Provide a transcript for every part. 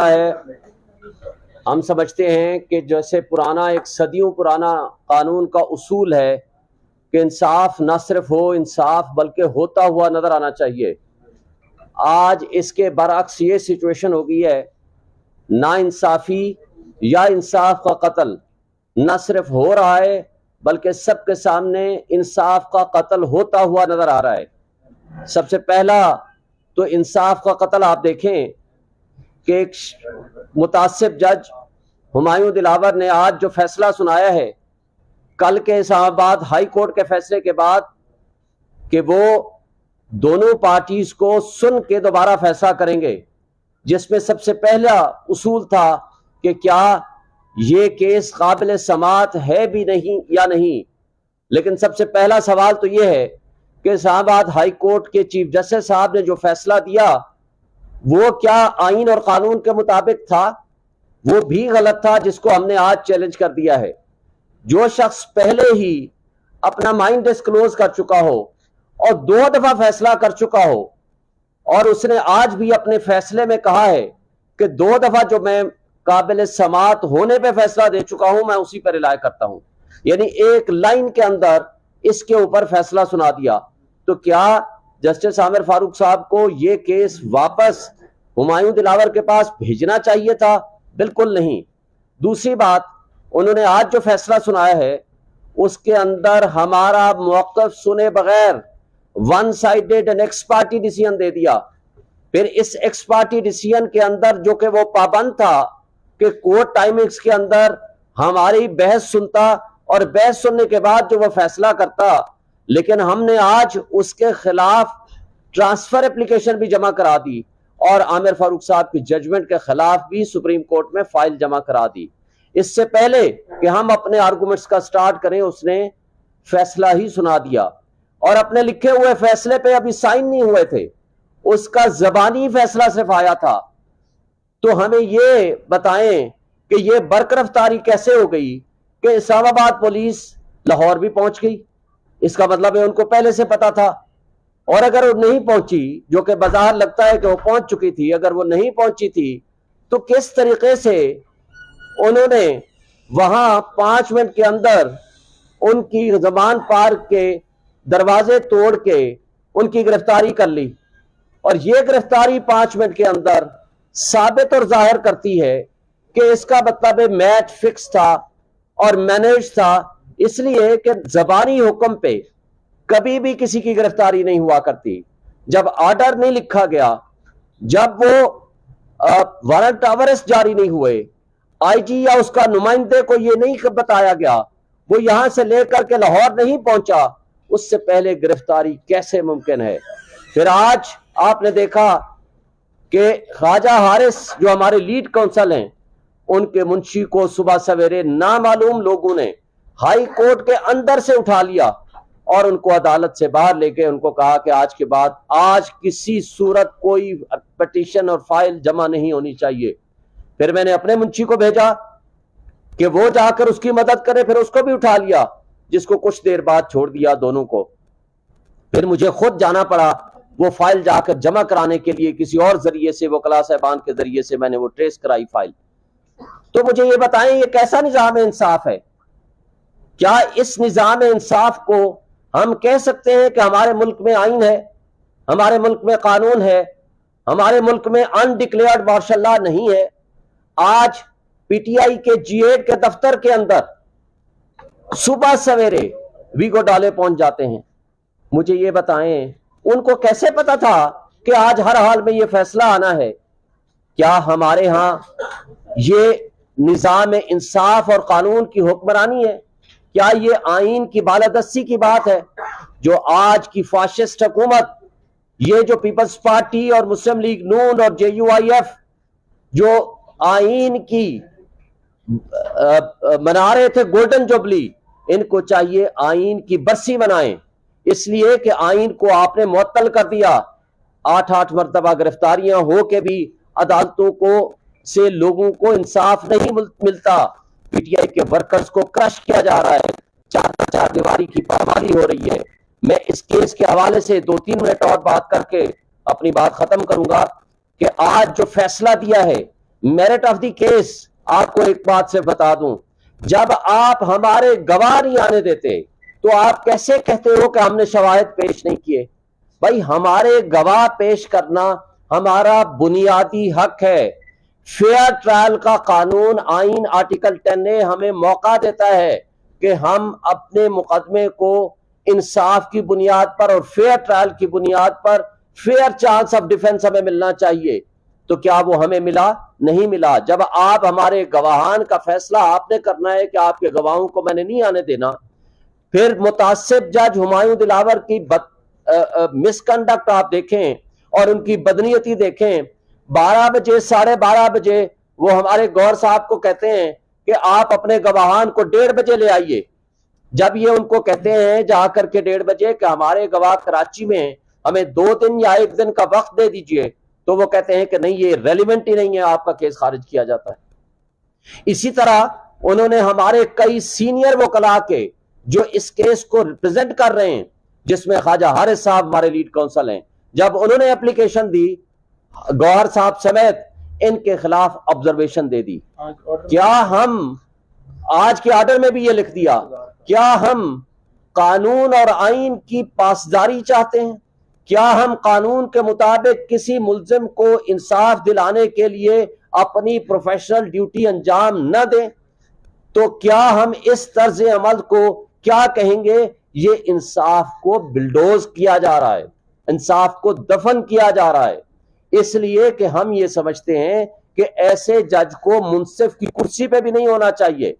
ہے ہم سمجھتے ہیں کہ جیسے پرانا ایک صدیوں پرانا قانون کا اصول ہے کہ انصاف نہ صرف ہو انصاف بلکہ ہوتا ہوا نظر آنا چاہیے. آج اس کے برعکس یہ سچویشن ہو گئی ہے، نا انصافی یا انصاف کا قتل نہ صرف ہو رہا ہے بلکہ سب کے سامنے انصاف کا قتل ہوتا ہوا نظر آ رہا ہے. سب سے پہلا تو انصاف کا قتل آپ دیکھیں کہ ایک متعصب جج ہمایوں دلاور نے آج جو فیصلہ سنایا ہے کل کے اسلام آباد ہائی کورٹ کے فیصلے کے بعد کہ وہ دونوں پارٹیز کو سن کے دوبارہ فیصلہ کریں گے، جس میں سب سے پہلا اصول تھا کہ کیا یہ کیس قابل سماعت ہے بھی نہیں یا نہیں. لیکن سب سے پہلا سوال تو یہ ہے کہ اسلام آباد ہائی کورٹ کے چیف جسٹس صاحب نے جو فیصلہ دیا وہ کیا آئین اور قانون کے مطابق تھا؟ وہ بھی غلط تھا، جس کو ہم نے آج چیلنج کر دیا ہے. جو شخص پہلے ہی اپنا مائنڈ ڈسکلوز کر چکا ہو اور 2 دفعہ فیصلہ کر چکا ہو اور اس نے آج بھی اپنے فیصلے میں کہا ہے کہ 2 دفعہ جو میں قابل سماعت ہونے پہ فیصلہ دے چکا ہوں میں اسی پر رائے کرتا ہوں، یعنی ایک لائن کے اندر اس کے اوپر فیصلہ سنا دیا، تو کیا جسٹس عامر فاروق صاحب کو یہ کیس واپس ہمایوں دلاور کے پاس بھیجنا چاہیے تھا؟ بالکل نہیں. دوسری بات، انہوں نے آج جو فیصلہ سنایا ہے اس کے اندر ہمارا موقف سنے بغیر one sided an ex parte decision دے دیا. پھر اس ایکس پارٹی ڈیسیژن کے اندر جو کہ وہ پابند تھا کہ کورٹ ٹائمنگز کے اندر ہماری بحث سنتا اور بحث سننے کے بعد جو وہ فیصلہ کرتا، لیکن ہم نے آج اس کے خلاف ٹرانسفر اپلیکیشن بھی جمع کرا دی اور عامر فاروق صاحب کی ججمنٹ کے خلاف بھی سپریم کورٹ میں فائل جمع کرا دی. اس سے پہلے کہ ہم اپنے آرگومنٹس کا سٹارٹ کریں اس نے فیصلہ ہی سنا دیا اور اپنے لکھے ہوئے فیصلے پہ ابھی سائن نہیں ہوئے تھے، اس کا زبانی فیصلہ صرف آیا تھا. تو ہمیں یہ بتائیں کہ یہ برقرفتاری کیسے ہو گئی کہ اسلام آباد پولیس لاہور بھی پہنچ گئی؟ اس کا مطلب ہے ان کو پہلے سے پتا تھا. اور اگر وہ نہیں پہنچی، جو کہ بظاہر لگتا ہے کہ وہ پہنچ چکی تھی، اگر وہ نہیں پہنچی تھی تو کس طریقے سے انہوں نے وہاں 5 منٹ کے اندر ان کی زبان پارک کے دروازے توڑ کے ان کی گرفتاری کر لی؟ اور یہ گرفتاری 5 منٹ کے اندر ثابت اور ظاہر کرتی ہے کہ اس کا مطلب میچ فکس تھا اور مینیج تھا، اس لیے کہ زبانی حکم پہ کبھی بھی کسی کی گرفتاری نہیں ہوا کرتی. جب آرڈر نہیں لکھا گیا، جب وہ وارنٹ آف ارسٹ جاری نہیں ہوئے، آئی جی یا اس کا نمائندے کو یہ نہیں بتایا گیا، وہ یہاں سے لے کر کے لاہور نہیں پہنچا، اس سے پہلے گرفتاری کیسے ممکن ہے؟ پھر آج آپ نے دیکھا کہ خواجہ حارث جو ہمارے لیڈ کونسل ہیں، ان کے منشی کو صبح سویرے نامعلوم لوگوں نے ہائی کورٹ کے اندر سے اٹھا لیا اور ان کو عدالت سے باہر لے کے ان کو کہا کہ آج کے بعد آج کسی صورت کوئی پٹیشن اور فائل جمع نہیں ہونی چاہیے. پھر میں نے اپنے منشی کو بھیجا کہ وہ جا کر اس کی مدد کرے، پھر اس کو بھی اٹھا لیا، جس کو کچھ دیر بعد چھوڑ دیا دونوں کو. پھر مجھے خود جانا پڑا وہ فائل جا کر جمع کرانے کے لیے، کسی اور ذریعے سے، وکلاء صاحبان کے ذریعے سے میں نے وہ ٹریس کرائی فائل. تو مجھے یہ بتائیں یہ کیسا نظام انصاف ہے؟ کیا اس نظام انصاف کو ہم کہہ سکتے ہیں کہ ہمارے ملک میں آئین ہے، ہمارے ملک میں قانون ہے، ہمارے ملک میں انڈکلیئرڈ مارشل لاء نہیں ہے؟ آج پی ٹی آئی کے G8 کے دفتر کے اندر صبح سویرے ویگو ڈالے پہنچ جاتے ہیں. مجھے یہ بتائیں ان کو کیسے پتا تھا کہ آج ہر حال میں یہ فیصلہ آنا ہے؟ کیا ہمارے ہاں یہ نظام انصاف اور قانون کی حکمرانی ہے؟ کیا یہ آئین کی بالادستی کی بات ہے جو آج کی فاشسٹ حکومت، یہ جو پیپلز پارٹی اور مسلم لیگ نون اور JUIF جو آئین کی منا رہے تھے گولڈن جوبلی، ان کو چاہیے آئین کی برسی منائیں، اس لیے کہ آئین کو آپ نے معطل کر دیا. 8 مرتبہ گرفتاریاں ہو کے بھی عدالتوں کو سے لوگوں کو انصاف نہیں ملتا. پی ٹی آئی کے ورکرز کو کرش کیا جا رہا ہے، 4 دیواری کی پامالی ہو رہی ہے. میں اس کیس کے حوالے سے 2-3 منٹ اور بات کر کے اپنی بات ختم کروں گا کہ آج جو فیصلہ دیا ہے میرٹ آف دی کیس آپ کو ایک بات سے بتا دوں، جب آپ ہمارے گواہ نہیں آنے دیتے تو آپ کیسے کہتے ہو کہ ہم نے شواہد پیش نہیں کیے؟ بھائی ہمارے گواہ پیش کرنا ہمارا بنیادی حق ہے۔ فیئر ٹرائل کا قانون آئین آرٹیکل 10A ہمیں موقع دیتا ہے کہ ہم اپنے مقدمے کو انصاف کی بنیاد پر اور فیئر ٹرائل کی بنیاد پر فیئر چانس آف ڈیفنس ہمیں ملنا چاہیے۔ تو کیا وہ ہمیں ملا؟ نہیں ملا۔ جب آپ ہمارے گواہان کا فیصلہ آپ نے کرنا ہے کہ آپ کے گواہوں کو میں نے نہیں آنے دینا، پھر متعصب جج ہمایوں دلاور کی مس کنڈکٹ آپ دیکھیں اور ان کی بدنیتی دیکھیں، 12 بجے 12:30 بجے وہ ہمارے گور صاحب کو کہتے ہیں کہ آپ اپنے گواہان کو 1:30 بجے لے آئیے۔ جب یہ ان کو کہتے ہیں جا کر کے 1:30 بجے کہ ہمارے گواہ کراچی میں ہیں، ہمیں 2 دن یا 1 دن کا وقت دے دیجئے، تو وہ کہتے ہیں کہ نہیں یہ ریلیونٹ ہی نہیں ہے، آپ کا کیس خارج کیا جاتا ہے۔ اسی طرح انہوں نے ہمارے کئی سینئر وکلاء کے جو اس کیس کو ریپرزینٹ کر رہے ہیں، جس میں خواجہ حارث صاحب ہمارے لیڈ کونسل ہیں، جب انہوں نے اپلیکیشن دی گوہر صاحب سمیت ان کے خلاف آبزرویشن دے دی۔ کیا ہم آج کے آرڈر میں بھی یہ لکھ دیا، کیا ہم قانون اور آئین کی پاسداری چاہتے ہیں؟ کیا ہم قانون کے مطابق کسی ملزم کو انصاف دلانے کے لیے اپنی پروفیشنل ڈیوٹی انجام نہ دیں؟ تو کیا ہم اس طرز عمل کو کیا کہیں گے؟ یہ انصاف کو بلڈوز کیا جا رہا ہے، انصاف کو دفن کیا جا رہا ہے، اس لیے کہ ہم یہ سمجھتے ہیں کہ ایسے جج کو منصف کی کرسی پہ بھی نہیں ہونا چاہیے۔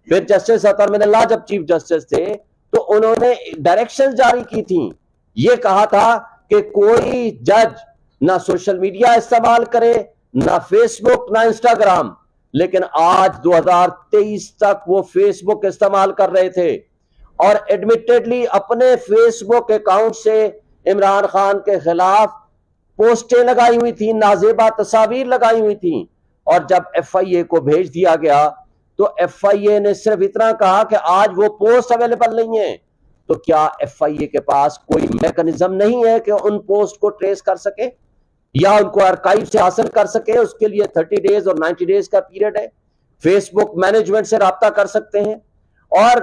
پھر جسٹس عطر من اللہ جب چیف جسٹس تھے تو انہوں نے ڈائریکشن جاری کی تھیں، یہ کہا تھا کہ کوئی جج نہ سوشل میڈیا استعمال کرے، نہ فیس بک، نہ انسٹاگرام، لیکن آج 2023 تک وہ فیس بک استعمال کر رہے تھے اور ایڈمیٹڈلی اپنے فیس بک اکاؤنٹ سے عمران خان کے خلاف پوسٹیں لگائی ہوئی تھیں، نازیبہ تصاویر لگائی ہوئی تھیں، اور جب FIA کو بھیج دیا گیا تو FIA نے صرف اتنا کہا کہ آج وہ پوسٹ اویلیبل نہیں ہے۔ تو کیا FIA کے پاس کوئی میکنزم نہیں ہے کہ ان پوسٹ کو ٹریس کر سکے یا ان کو آرکائیو سے حاصل کر سکے؟ اس کے لیے 30 ڈیز اور 90 ڈیز کا پیریڈ ہے۔ فیس بک مینجمنٹ سے رابطہ کر سکتے ہیں۔ اور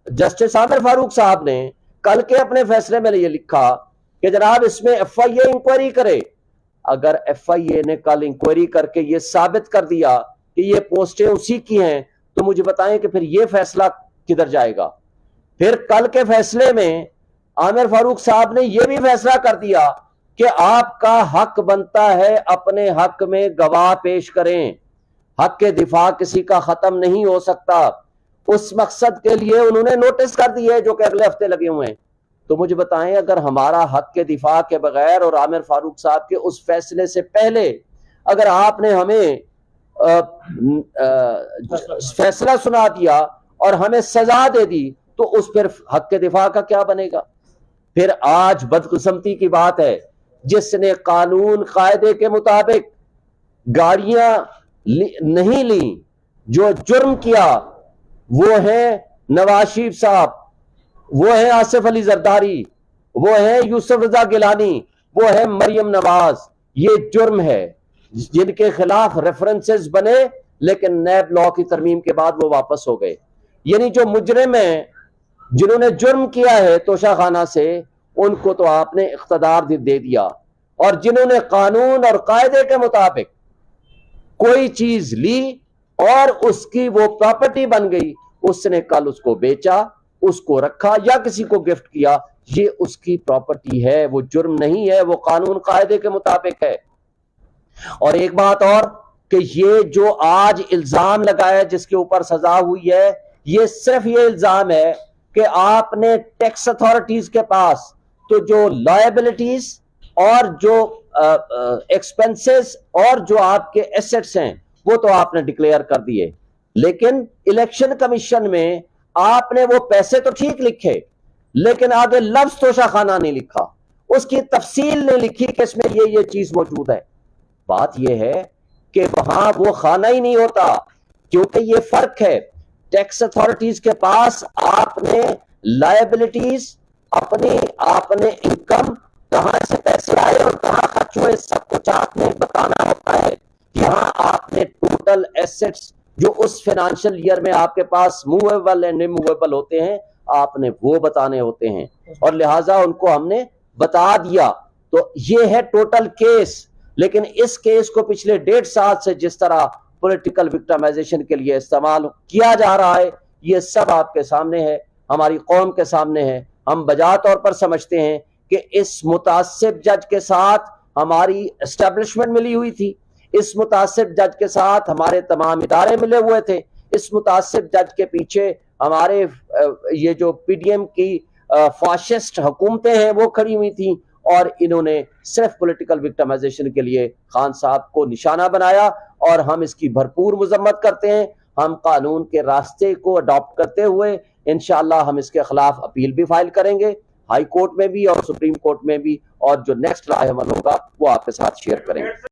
جسٹس عامر فاروق صاحب نے کل کے اپنے فیصلے میں یہ لکھا کہ جناب اس میں FIA انکوائری کرے۔ اگر FIA نے کل انکوائری کر کے یہ ثابت کر دیا کہ یہ پوسٹیں اسی کی ہیں تو مجھے بتائیں کہ پھر یہ فیصلہ کدھر جائے گا؟ پھر کل کے فیصلے میں عامر فاروق صاحب نے یہ بھی فیصلہ کر دیا کہ آپ کا حق بنتا ہے اپنے حق میں گواہ پیش کریں، حق کے دفاع کسی کا ختم نہیں ہو سکتا۔ اس مقصد کے لیے انہوں نے نوٹس کر دیے جو کہ اگلے ہفتے لگے ہوئے ہیں۔ تو مجھے بتائیں اگر ہمارا حق کے دفاع کے بغیر اور عامر فاروق صاحب کے اس فیصلے سے پہلے اگر آپ نے ہمیں فیصلہ سنا دیا اور ہمیں سزا دے دی تو اس پھر حق کے دفاع کا کیا بنے گا؟ پھر آج بدقسمتی کی بات ہے جس نے قانون قاعدے کے مطابق گاڑیاں نہیں لیں، جو جرم کیا، وہ ہیں نواز شریف صاحب، وہ ہیں آصف علی زرداری، وہ ہیں یوسف رضا گیلانی، وہ ہیں مریم نواز۔ یہ جرم ہے جن کے خلاف ریفرنسز بنے لیکن نیب لا کی ترمیم کے بعد وہ واپس ہو گئے۔ یعنی جو مجرم ہیں جنہوں نے جرم کیا ہے توشہ خانہ سے، ان کو تو آپ نے اقتدار دے دیا، اور جنہوں نے قانون اور قاعدے کے مطابق کوئی چیز لی اور اس کی وہ پراپرٹی بن گئی، اس نے کل اس کو بیچا، اس کو رکھا یا کسی کو گفٹ کیا، یہ اس کی پراپرٹی ہے، وہ جرم نہیں ہے، وہ قانون قاعدے کے مطابق ہے۔ اور ایک بات اور کہ یہ جو آج الزام لگایا جس کے اوپر سزا ہوئی ہے، یہ صرف یہ الزام ہے کہ آپ نے ٹیکس اتھارٹیز کے پاس تو جو لائبلٹیز اور جو ایکسپنسز اور جو آپ کے ایسٹس ہیں وہ تو آپ نے ڈکلیئر کر دیے، لیکن الیکشن کمیشن میں آپ نے وہ پیسے تو ٹھیک لکھے لیکن آگے لفظ توشہ خانہ نہیں لکھا، اس کی تفصیل نہیں لکھی کہ اس میں یہ چیز موجود ہے۔ بات یہ ہے کہ وہاں وہ خانہ ہی نہیں ہوتا، کیونکہ یہ فرق ہے۔ ٹیکس اتھارٹیز کے پاس آپ نے لائبلٹیز، آپ نے انکم، کہاں سے پیسے آئے اور کہاں خرچ ہوئے، سب کچھ آپ نے بتانا ہوتا ہے۔ یہاں آپ نے ٹوٹل ایسٹس جو اس فائنانشل ایئر میں آپ کے پاس موویبل اینڈ اموویبل ہوتے ہیں آپ نے وہ بتانے ہوتے ہیں، اور لہٰذا ان کو ہم نے بتا دیا۔ تو یہ ہے ٹوٹل کیس، لیکن اس کیس کو پچھلے 1.5 سال سے جس طرح پولیٹیکل وکٹمائزیشن کے لیے استعمال کیا جا رہا ہے یہ سب آپ کے سامنے ہے، ہماری قوم کے سامنے ہے۔ ہم بجا طور پر سمجھتے ہیں کہ اس متعصب جج کے ساتھ ہماری اسٹیبلشمنٹ ملی ہوئی تھی، اس متعصب جج کے ساتھ ہمارے تمام ادارے ملے ہوئے تھے، اس متعصب جج کے پیچھے ہمارے یہ جو پی ڈی ایم کی فاشسٹ حکومتیں ہیں وہ کھڑی ہوئی تھیں، اور انہوں نے صرف پولیٹیکل وکٹمائزیشن کے لیے خان صاحب کو نشانہ بنایا، اور ہم اس کی بھرپور مذمت کرتے ہیں۔ ہم قانون کے راستے کو اڈاپٹ کرتے ہوئے انشاءاللہ ہم اس کے خلاف اپیل بھی فائل کریں گے، ہائی کورٹ میں بھی اور سپریم کورٹ میں بھی، اور جو نیکسٹ رائے عمل ہوگا وہ آپ کے ساتھ شیئر کریں گے۔